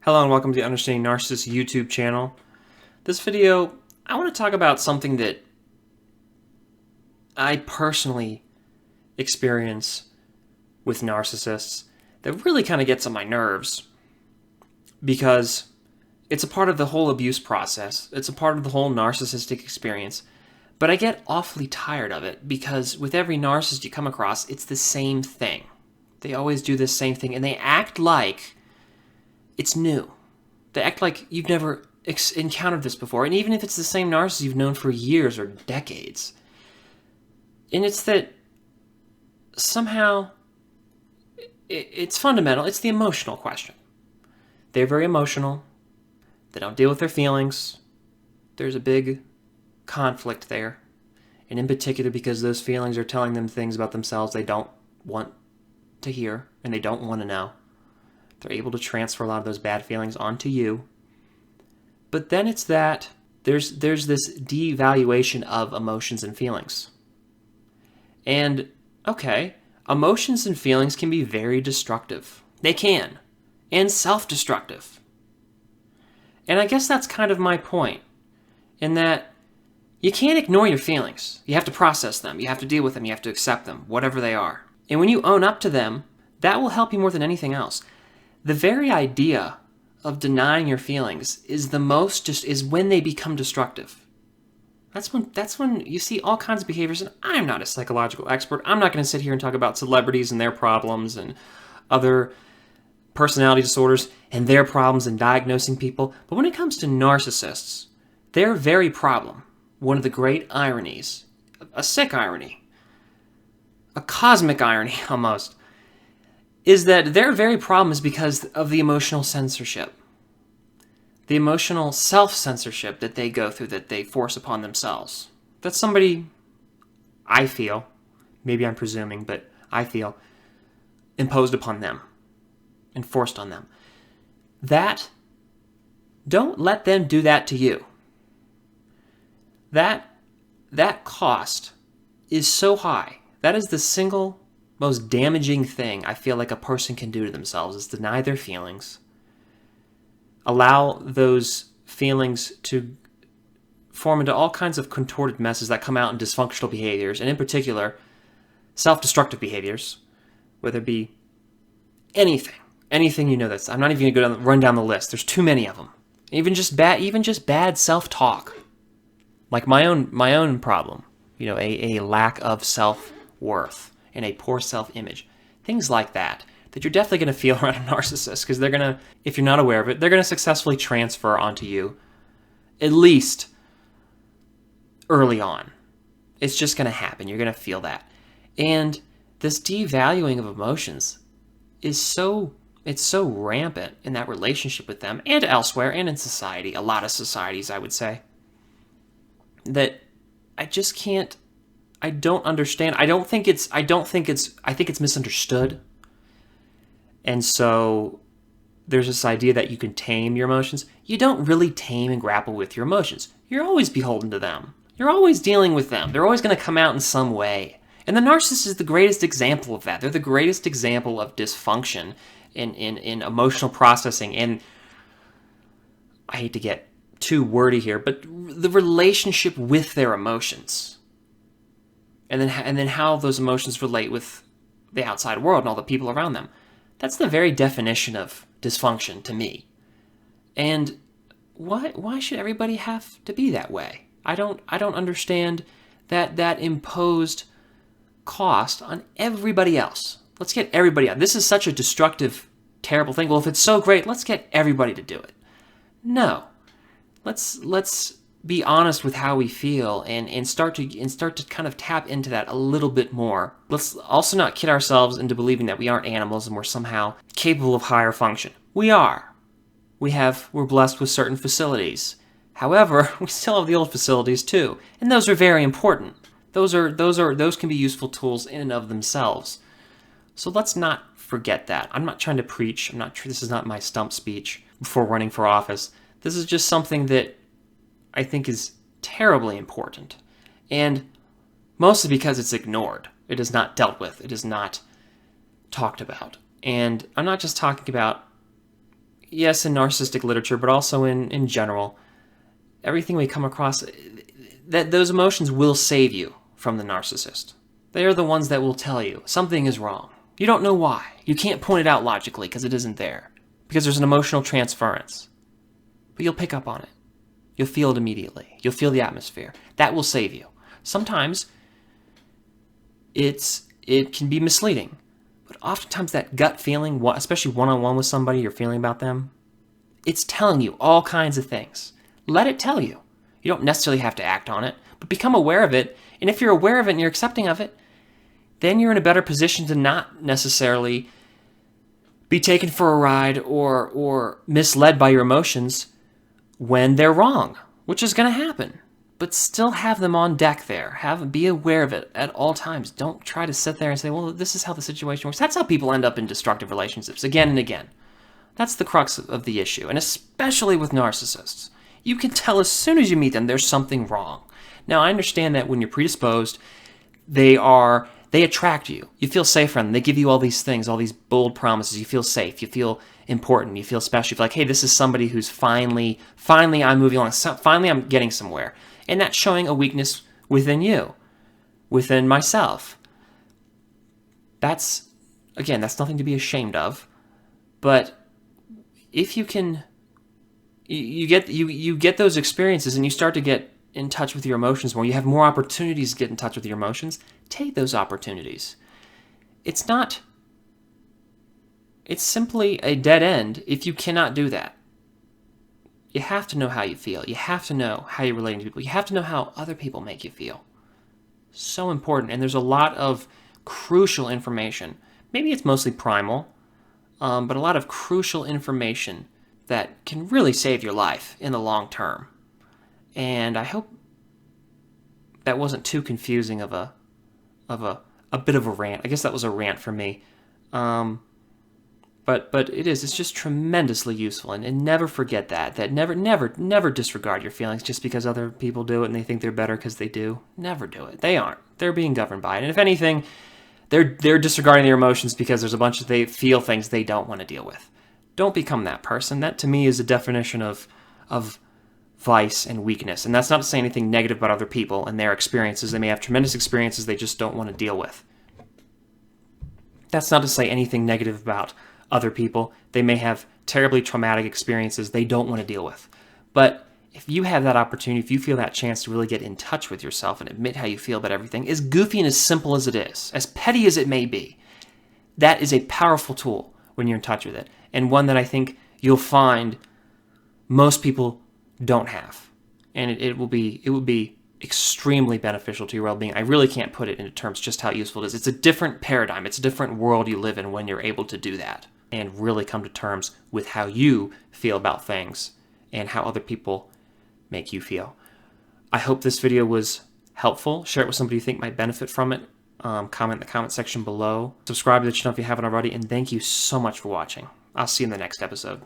Hello and welcome to the Understanding Narcissists YouTube channel. This video, I want to talk about something that I personally experience with narcissists that really kind of gets on my nerves because it's a part of the whole abuse process. It's a part of the whole narcissistic experience. But I get awfully tired of it because with every narcissist you come across, it's the same thing. They always do this same thing and they act like it's new. They act like you've never encountered this before. And even if it's the same narcissist you've known for years or decades. And it's that somehow it's fundamental. It's the emotional question. They're very emotional. They don't deal with their feelings. There's a big conflict there. And in particular because those feelings are telling them things about themselves they don't want to hear and they don't want to know. They're able to transfer a lot of those bad feelings onto you. But then it's that there's this devaluation of emotions and feelings. And, okay, emotions and feelings can be very destructive. They can. And self-destructive. And I guess that's kind of my point. In that you can't ignore your feelings. You have to process them. You have to deal with them. You have to accept them, whatever they are. And when you own up to them, that will help you more than anything else. The very idea of denying your feelings is when they become destructive. That's when you see all kinds of behaviors, and I'm not a psychological expert. I'm not going to sit here and talk about celebrities and their problems and other personality disorders and their problems in diagnosing people. But when it comes to narcissists, their very problem, one of the great ironies, a sick irony, a cosmic irony almost, is that their very problem is because of the emotional censorship. The emotional self-censorship that they go through, that they force upon themselves. That's somebody, I feel, maybe I'm presuming, but I feel, imposed upon them and forced on them. Don't let them do that to you. That cost is so high. That is the single most damaging thing I feel like a person can do to themselves is deny their feelings, allow those feelings to form into all kinds of contorted messes that come out in dysfunctional behaviors, and in particular, self-destructive behaviors, whether it be anything you know that's, I'm not even going to run down the list. There's too many of them. Even just bad self-talk, like my own problem, a lack of self-worth. And a poor self-image. Things like that you're definitely going to feel around a narcissist because they're going to, if you're not aware of it, they're going to successfully transfer onto you, at least early on. It's just going to happen. You're going to feel that. And this devaluing of emotions is so rampant in that relationship with them and elsewhere and in society, a lot of societies, I would say, that I just can't. I don't understand. I think it's misunderstood. And so there's this idea that you can tame your emotions. You don't really tame and grapple with your emotions. You're always beholden to them. You're always dealing with them. They're always going to come out in some way. And the narcissist is the greatest example of that. They're the greatest example of dysfunction in emotional processing. And I hate to get too wordy here, but the relationship with their emotions. And then how those emotions relate with the outside world and all the people around them. That's the very definition of dysfunction to me. And why should everybody have to be that way? I don't understand that imposed cost on everybody else. Let's get everybody out. This is such a destructive, terrible thing. Well, if it's so great, let's get everybody to do it. No. Let's be honest with how we feel and start to kind of tap into that a little bit more. Let's also not kid ourselves into believing that we aren't animals and we're somehow capable of higher function. We are. We're blessed with certain facilities. However, we still have the old facilities too, and those are very important. Those can be useful tools in and of themselves. So let's not forget that. I'm not trying to preach. This is not my stump speech before running for office. This is just something that I think is terribly important, and mostly because it's ignored. It is not dealt with. It is not talked about. And I'm not just talking about, yes, in narcissistic literature, but also in general, everything we come across, that those emotions will save you from the narcissist. They are the ones that will tell you something is wrong. You don't know why. You can't point it out logically because it isn't there. Because there's an emotional transference. But you'll pick up on it. You'll feel it immediately. You'll feel the atmosphere. That will save you. Sometimes it can be misleading. But oftentimes that gut feeling, especially one-on-one with somebody, you're feeling about them, it's telling you all kinds of things. Let it tell you. You don't necessarily have to act on it, but become aware of it. And if you're aware of it and you're accepting of it, then you're in a better position to not necessarily be taken for a ride or misled by your emotions when they're wrong, which is going to happen. But still have them on deck there. Be aware of it at all times. Don't try to sit there and say, well, this is how the situation works. That's how people end up in destructive relationships again and again. That's the crux of the issue, and especially with narcissists. You can tell as soon as you meet them there's something wrong. Now, I understand that when you're predisposed, they attract you. You feel safe around them. They give you all these things, all these bold promises. You feel safe. You feel important. You feel special. You feel like, hey, this is somebody who's finally I'm moving along. Finally, I'm getting somewhere. And that's showing a weakness within you, within myself. That's nothing to be ashamed of. But if you can, you get those experiences and you start to get in touch with your emotions more. You have more opportunities to get in touch with your emotions. Take those opportunities. It's simply a dead end if you cannot do that. You have to know how you feel. You have to know how you're relating to people. You have to know how other people make you feel. So important. And there's a lot of crucial information. Maybe it's mostly primal, but a lot of crucial information that can really save your life in the long term. And I hope that wasn't too confusing of a bit of a rant. I guess that was a rant for me. But it's just tremendously useful, and never forget that never disregard your feelings just because other people do it and they think they're better because they do. Never do it. They aren't. They're being governed by it. And if anything, they're disregarding their emotions because there's a bunch of they feel things they don't want to deal with. Don't become that person. That to me is a definition of vice and weakness. And that's not to say anything negative about other people and their experiences. They may have tremendous experiences they just don't want to deal with. That's not to say anything negative about other people. They may have terribly traumatic experiences they don't want to deal with. But if you have that opportunity, if you feel that chance to really get in touch with yourself and admit how you feel about everything, as goofy and as simple as it is, as petty as it may be, that is a powerful tool when you're in touch with it, and one that I think you'll find most people don't have. And it will be extremely beneficial to your well-being. I really can't put it into terms just how useful it is. It's a different paradigm. It's a different world you live in when you're able to do that and really come to terms with how you feel about things and how other people make you feel. I hope this video was helpful. Share it with somebody you think might benefit from it. Comment in the comment section below. Subscribe to the channel if you haven't already, and thank you so much for watching. I'll see you in the next episode.